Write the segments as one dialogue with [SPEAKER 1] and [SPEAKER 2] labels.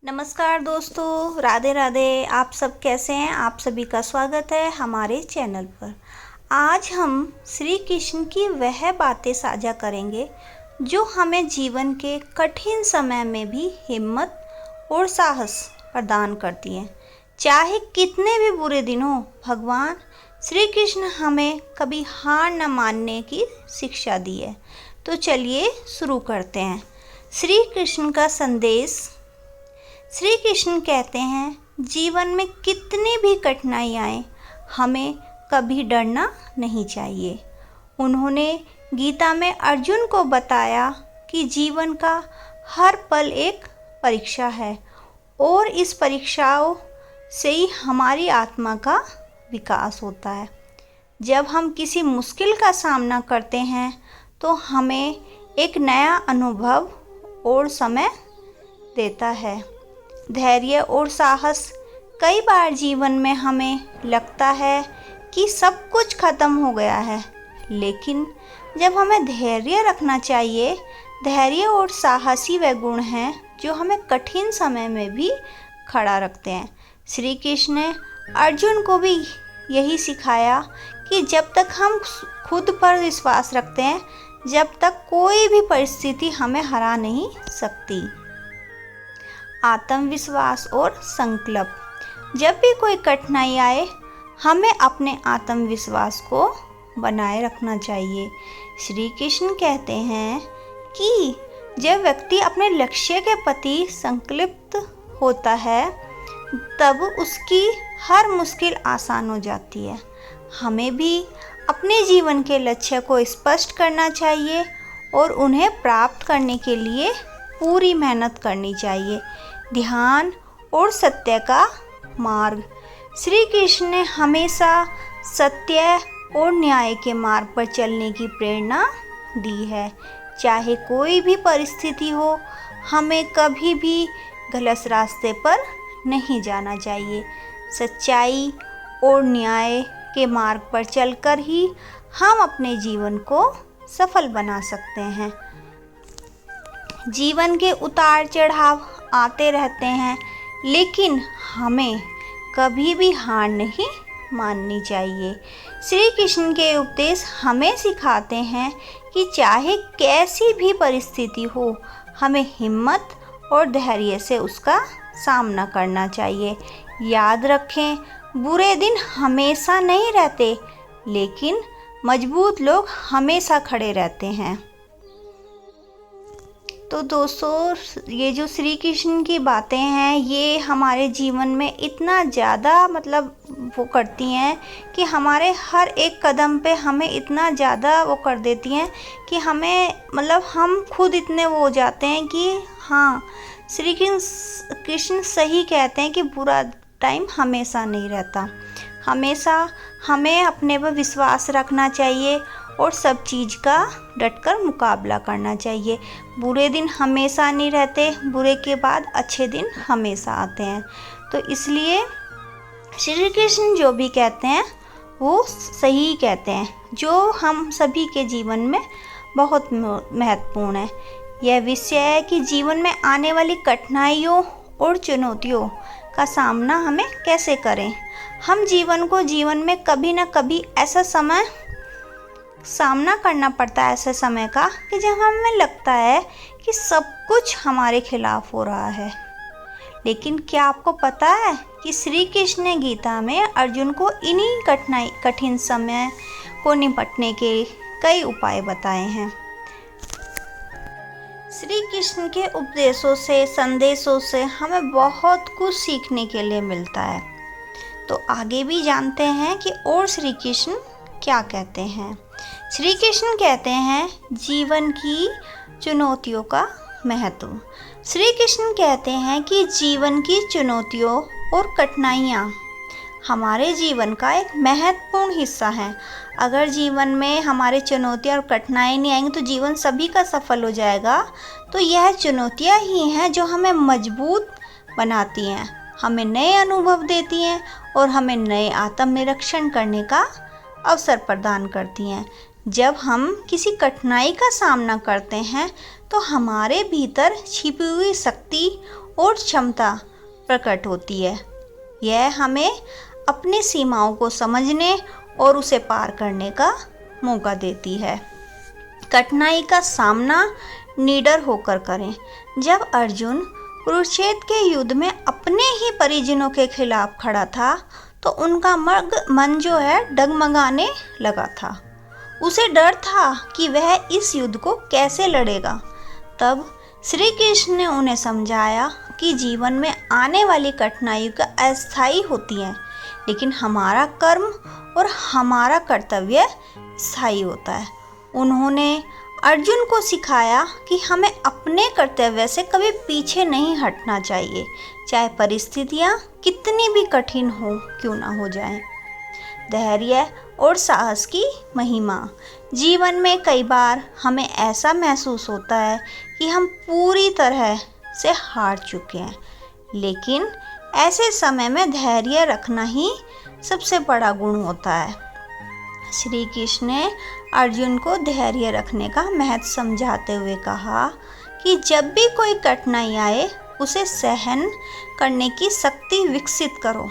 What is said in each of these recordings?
[SPEAKER 1] नमस्कार दोस्तों, राधे राधे। आप सब कैसे हैं? आप सभी का स्वागत है हमारे चैनल पर। आज हम श्री कृष्ण की वह बातें साझा करेंगे जो हमें जीवन के कठिन समय में भी हिम्मत और साहस प्रदान करती हैं। चाहे कितने भी बुरे दिन हो, भगवान श्री कृष्ण हमें कभी हार न मानने की शिक्षा दी है। तो चलिए शुरू करते हैं। श्री कृष्ण का संदेश। श्री कृष्ण कहते हैं, जीवन में कितनी भी कठिनाई आए, हमें कभी डरना नहीं चाहिए। उन्होंने गीता में अर्जुन को बताया कि जीवन का हर पल एक परीक्षा है और इस परीक्षाओं से ही हमारी आत्मा का विकास होता है। जब हम किसी मुश्किल का सामना करते हैं तो हमें एक नया अनुभव और समय देता है। धैर्य और साहस। कई बार जीवन में हमें लगता है कि सब कुछ खत्म हो गया है, लेकिन जब हमें धैर्य रखना चाहिए। धैर्य और साहस ही वह गुण हैं जो हमें कठिन समय में भी खड़ा रखते हैं। श्री कृष्ण ने अर्जुन को भी यही सिखाया कि जब तक हम खुद पर विश्वास रखते हैं, जब तक कोई भी परिस्थिति हमें हरा नहीं सकती। आत्मविश्वास और संकल्प। जब भी कोई कठिनाई आए, हमें अपने आत्मविश्वास को बनाए रखना चाहिए। श्री कृष्ण कहते हैं कि जब व्यक्ति अपने लक्ष्य के प्रति संकल्पित होता है, तब उसकी हर मुश्किल आसान हो जाती है। हमें भी अपने जीवन के लक्ष्य को स्पष्ट करना चाहिए और उन्हें प्राप्त करने के लिए पूरी मेहनत करनी चाहिए। ध्यान और सत्य का मार्ग। श्री कृष्ण ने हमेशा सत्य और न्याय के मार्ग पर चलने की प्रेरणा दी है। चाहे कोई भी परिस्थिति हो, हमें कभी भी गलत रास्ते पर नहीं जाना चाहिए। सच्चाई और न्याय के मार्ग पर चलकर ही हम अपने जीवन को सफल बना सकते हैं। जीवन के उतार चढ़ाव आते रहते हैं, लेकिन हमें कभी भी हार नहीं माननी चाहिए। श्री कृष्ण के उपदेश हमें सिखाते हैं कि चाहे कैसी भी परिस्थिति हो, हमें हिम्मत और धैर्य से उसका सामना करना चाहिए। याद रखें, बुरे दिन हमेशा नहीं रहते, लेकिन मजबूत लोग हमेशा खड़े रहते हैं। तो दोस्तों, ये जो श्री कृष्ण की बातें हैं, ये हमारे जीवन में इतना ज़्यादा वो करती हैं कि हमारे हर एक कदम पे हमें इतना ज़्यादा वो कर देती हैं कि हमें हम खुद इतने वो हो जाते हैं कि हाँ, श्री कृष्ण सही कहते हैं कि बुरा टाइम हमेशा नहीं रहता। हमेशा हमें अपने पर विश्वास रखना चाहिए और सब चीज़ का डटकर मुकाबला करना चाहिए। बुरे दिन हमेशा नहीं रहते, बुरे के बाद अच्छे दिन हमेशा आते हैं। तो इसलिए श्री कृष्ण जो भी कहते हैं वो सही कहते हैं, जो हम सभी के जीवन में बहुत महत्वपूर्ण है। यह विषय है कि जीवन में आने वाली कठिनाइयों और चुनौतियों का सामना हमें कैसे करें। हम जीवन में कभी ना कभी ऐसा समय सामना करना पड़ता है, ऐसे समय का, कि जब हमें लगता है कि सब कुछ हमारे खिलाफ हो रहा है। लेकिन क्या आपको पता है कि श्री कृष्ण ने गीता में अर्जुन को इन्हीं कठिन समय को निपटने के कई उपाय बताए हैं। श्री कृष्ण के उपदेशों से, संदेशों से हमें बहुत कुछ सीखने के लिए मिलता है। तो आगे भी जानते हैं कि और श्री कृष्ण क्या कहते हैं। श्री कृष्ण कहते हैं, जीवन की चुनौतियों का महत्व। श्री कृष्ण कहते हैं कि जीवन की चुनौतियों और कठिनाइयाँ हमारे जीवन का एक महत्वपूर्ण हिस्सा हैं। अगर जीवन में हमारे चुनौतियाँ और कठिनाई नहीं आएंगी तो जीवन सभी का सफल हो जाएगा। तो यह चुनौतियाँ ही हैं जो हमें मजबूत बनाती हैं, हमें नए अनुभव देती हैं और हमें नए आत्मनिरीक्षण करने का अवसर प्रदान करती हैं। जब हम किसी कठिनाई का सामना करते हैं तो हमारे भीतर छिपी हुई शक्ति और क्षमता प्रकट होती है। यह हमें अपनी सीमाओं को समझने और उसे पार करने का मौका देती है। कठिनाई का सामना निडर होकर करें। जब अर्जुन कुरुक्षेत्र के युद्ध में अपने ही परिजनों के खिलाफ खड़ा था तो उनका मन जो है डगमगाने लगा था। उसे डर था कि वह इस युद्ध को कैसे लड़ेगा। तब श्री कृष्ण ने उन्हें समझाया कि जीवन में आने वाली कठिनाइयों का अस्थायी होती हैं, लेकिन हमारा कर्म और हमारा कर्तव्य स्थायी होता है। उन्होंने अर्जुन को सिखाया कि हमें अपने कर्तव्य से कभी पीछे नहीं हटना चाहिए, चाहे परिस्थितियाँ कितनी भी कठिन हो क्यों ना हो जाएं। धैर्य और साहस की महिमा। जीवन में कई बार हमें ऐसा महसूस होता है कि हम पूरी तरह से हार चुके हैं, लेकिन ऐसे समय में धैर्य रखना ही सबसे बड़ा गुण होता है। श्री कृष्ण ने अर्जुन को धैर्य रखने का महत्व समझाते हुए कहा कि जब भी कोई कठिनाई आए उसे सहन करने की शक्ति विकसित करो।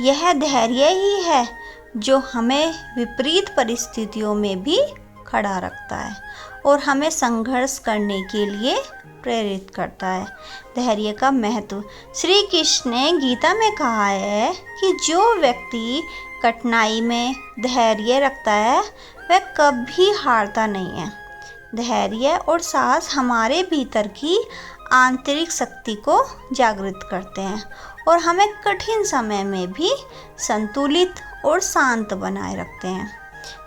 [SPEAKER 1] यह धैर्य ही है जो हमें विपरीत परिस्थितियों में भी खड़ा रखता है और हमें संघर्ष करने के लिए प्रेरित करता है। धैर्य का महत्व। श्री कृष्ण ने गीता में कहा है कि जो व्यक्ति कठिनाई में धैर्य रखता है वह कभी हारता नहीं है। धैर्य और साहस हमारे भीतर की आंतरिक शक्ति को जागृत करते हैं और हमें कठिन समय में भी संतुलित और शांत बनाए रखते हैं।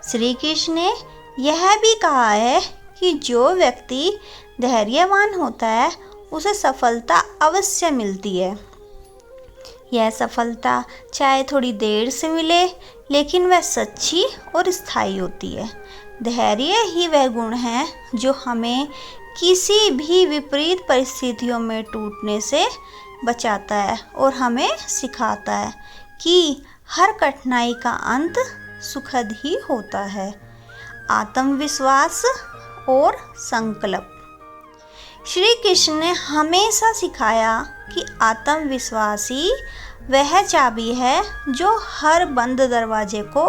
[SPEAKER 1] श्री कृष्ण ने यह भी कहा है कि जो व्यक्ति धैर्यवान होता है उसे सफलता अवश्य मिलती है। यह सफलता चाहे थोड़ी देर से मिले, लेकिन वह सच्ची और स्थायी होती है। धैर्य ही वह गुण है जो हमें किसी भी विपरीत परिस्थितियों में टूटने से बचाता है और हमें सिखाता है कि हर कठिनाई का अंत सुखद ही होता है। आत्मविश्वास और संकल्प। श्री कृष्ण ने हमेशा सिखाया कि आत्मविश्वास ही वह चाबी है जो हर बंद दरवाजे को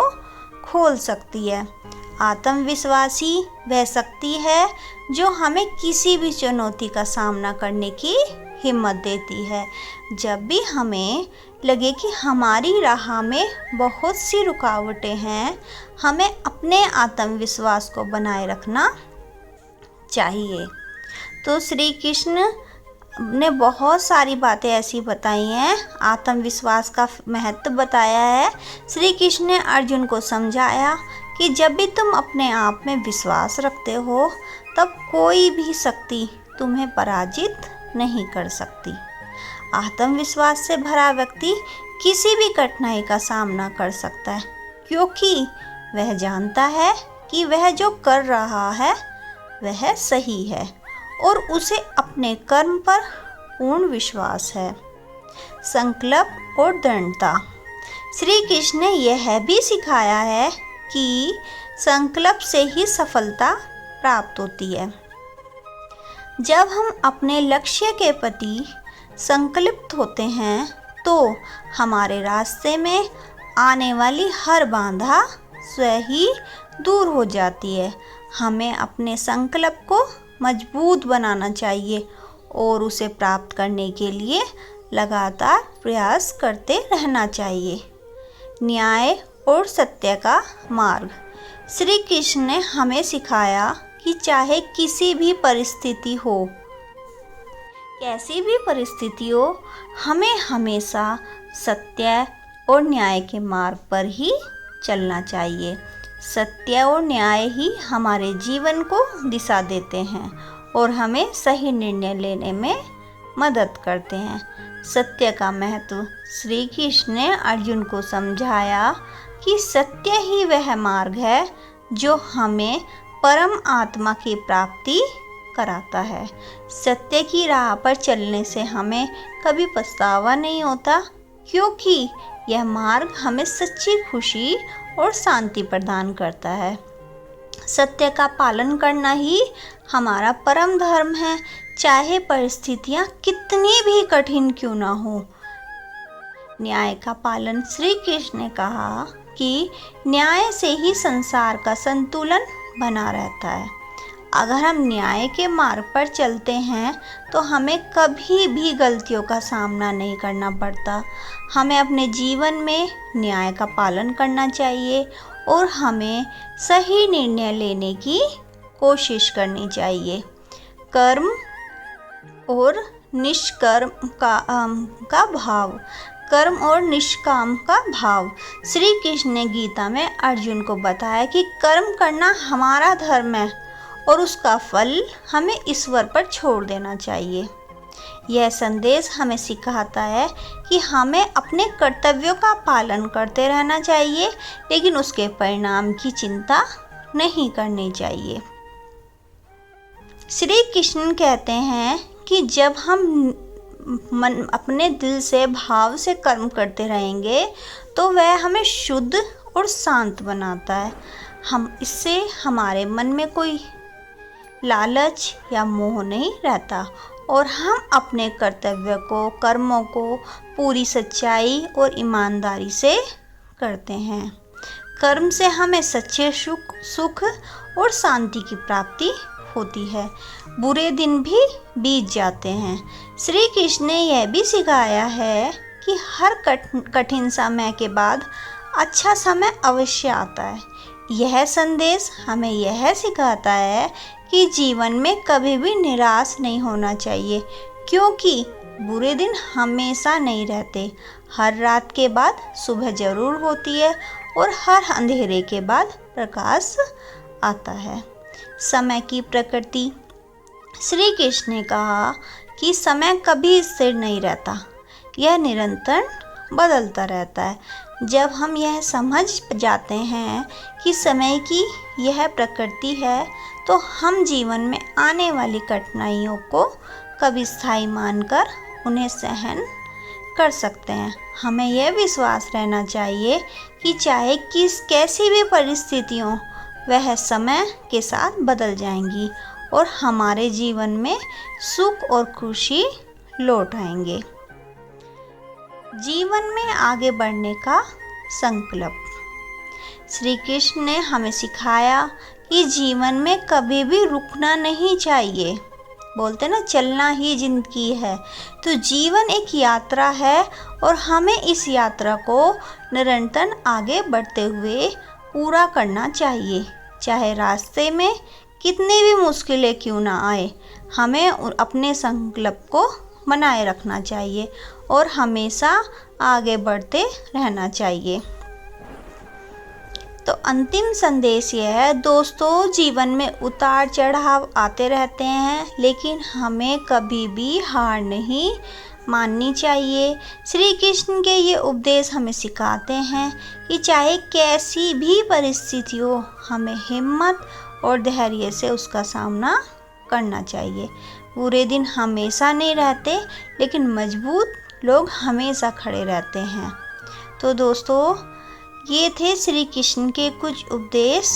[SPEAKER 1] खोल सकती है। आत्मविश्वास ही वह शक्ति है जो हमें किसी भी चुनौती का सामना करने की हिम्मत देती है। जब भी हमें लगे कि हमारी राह में बहुत सी रुकावटें हैं, हमें अपने आत्मविश्वास को बनाए रखना चाहिए। तो श्री कृष्ण ने बहुत सारी बातें ऐसी बताई हैं, आत्मविश्वास का महत्व बताया है। श्री कृष्ण ने अर्जुन को समझाया कि जब भी तुम अपने आप में विश्वास रखते हो तब कोई भी शक्ति तुम्हें पराजित नहीं कर सकती। आत्मविश्वास से भरा व्यक्ति किसी भी कठिनाई का सामना कर सकता है, क्योंकि वह जानता है कि वह जो कर रहा है वह सही है और उसे अपने कर्म पर पूर्ण विश्वास है। संकल्प और दृढ़ता। श्री कृष्ण ने यह भी सिखाया है कि संकल्प से ही सफलता प्राप्त होती है। जब हम अपने लक्ष्य के प्रति संकल्पित होते हैं तो हमारे रास्ते में आने वाली हर बाधा स्वयं ही दूर हो जाती है। हमें अपने संकल्प को मजबूत बनाना चाहिए और उसे प्राप्त करने के लिए लगातार प्रयास करते रहना चाहिए। न्याय और सत्य का मार्ग। श्री कृष्ण ने हमें सिखाया कि चाहे किसी भी परिस्थिति हो, कैसी भी परिस्थिति हो, हमें हमेशा सत्य और न्याय के मार्ग पर ही चलना चाहिए। सत्य और न्याय ही हमारे जीवन को दिशा देते हैं और हमें सही निर्णय लेने में मदद करते हैं। सत्य का महत्व। श्री कृष्ण ने अर्जुन को समझाया कि सत्य ही वह मार्ग है जो हमें परम आत्मा की प्राप्ति कराता है। सत्य की राह पर चलने से हमें कभी पछतावा नहीं होता, क्योंकि यह मार्ग हमें सच्ची खुशी और शांति प्रदान करता है। सत्य का पालन करना ही हमारा परम धर्म है, चाहे परिस्थितियाँ कितनी भी कठिन क्यों ना हो। न्याय का पालन, श्री कृष्ण ने कहा कि न्याय से ही संसार का संतुलन बना रहता है। अगर हम न्याय के मार्ग पर चलते हैं तो हमें कभी भी गलतियों का सामना नहीं करना पड़ता। हमें अपने जीवन में न्याय का पालन करना चाहिए और हमें सही निर्णय लेने की कोशिश करनी चाहिए। कर्म और निष्कर्म का भाव, कर्म और निष्काम का भाव। श्री कृष्ण ने गीता में अर्जुन को बताया कि कर्म करना हमारा धर्म है और उसका फल हमें ईश्वर पर छोड़ देना चाहिए। यह संदेश हमें सिखाता है कि हमें अपने कर्तव्यों का पालन करते रहना चाहिए, लेकिन उसके परिणाम की चिंता नहीं करनी चाहिए। श्री कृष्ण कहते हैं कि जब हम अपने दिल से भाव से कर्म करते रहेंगे तो वह हमें शुद्ध और शांत बनाता है। हम इससे हमारे मन में कोई लालच या मोह नहीं रहता और हम अपने कर्तव्य को, कर्मों को पूरी सच्चाई और ईमानदारी से करते हैं। कर्म से हमें सच्चे सुख और शांति की प्राप्ति होती है। बुरे दिन भी बीत जाते हैं। श्री कृष्ण ने यह भी सिखाया है कि हर कठिन समय के बाद अच्छा समय अवश्य आता है। यह संदेश हमें यह सिखाता है कि जीवन में कभी भी निराश नहीं होना चाहिए, क्योंकि बुरे दिन हमेशा नहीं रहते। हर रात के बाद सुबह जरूर होती है और हर अंधेरे के बाद प्रकाश आता है। समय की प्रकृति, श्री कृष्ण ने कहा कि समय कभी स्थिर नहीं रहता, यह निरंतर बदलता रहता है। जब हम यह समझ जाते हैं कि समय की यह प्रकृति है तो हम जीवन में आने वाली कठिनाइयों को कभी स्थायी मानकर उन्हें सहन कर सकते हैं। हमें यह विश्वास रहना चाहिए कि चाहे कैसी भी परिस्थितियों वह समय के साथ बदल जाएंगी और हमारे जीवन में सुख और खुशी लौट आएंगे। जीवन में आगे बढ़ने का संकल्प, श्री कृष्ण ने हमें सिखाया कि जीवन में कभी भी रुकना नहीं चाहिए। बोलते ना, चलना ही जिंदगी है। तो जीवन एक यात्रा है और हमें इस यात्रा को निरंतर आगे बढ़ते हुए पूरा करना चाहिए। चाहे रास्ते में कितनी भी मुश्किलें क्यों ना आए, हमें अपने संकल्प को बनाए रखना चाहिए और हमेशा आगे बढ़ते रहना चाहिए। तो अंतिम संदेश यह है दोस्तों, जीवन में उतार चढ़ाव आते रहते हैं, लेकिन हमें कभी भी हार नहीं माननी चाहिए। श्री कृष्ण के ये उपदेश हमें सिखाते हैं कि चाहे कैसी भी परिस्थिति हो, हमें हिम्मत और धैर्य से उसका सामना करना चाहिए। बुरे दिन हमेशा नहीं रहते, लेकिन मजबूत लोग हमेशा खड़े रहते हैं। तो दोस्तों, ये थे श्री कृष्ण के कुछ उपदेश।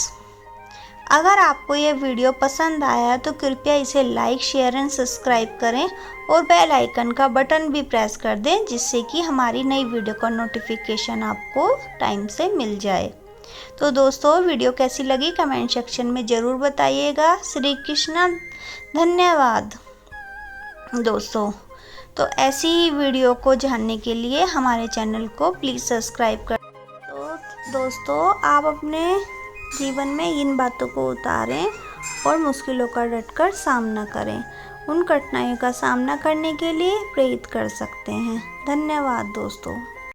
[SPEAKER 1] अगर आपको यह वीडियो पसंद आया तो कृपया इसे लाइक, शेयर एंड सब्सक्राइब करें और बेल आइकन का बटन भी प्रेस कर दें, जिससे कि हमारी नई वीडियो का नोटिफिकेशन आपको टाइम से मिल जाए। तो दोस्तों, वीडियो कैसी लगी कमेंट सेक्शन में ज़रूर बताइएगा। श्री कृष्ण, धन्यवाद दोस्तों। तो ऐसी ही वीडियो को जानने के लिए हमारे चैनल को प्लीज़ सब्सक्राइब कर। तो दोस्तों, आप अपने जीवन में इन बातों को उतारें और मुश्किलों का डटकर सामना करें। उन कठिनाइयों का सामना करने के लिए प्रेरित कर सकते हैं। धन्यवाद दोस्तों।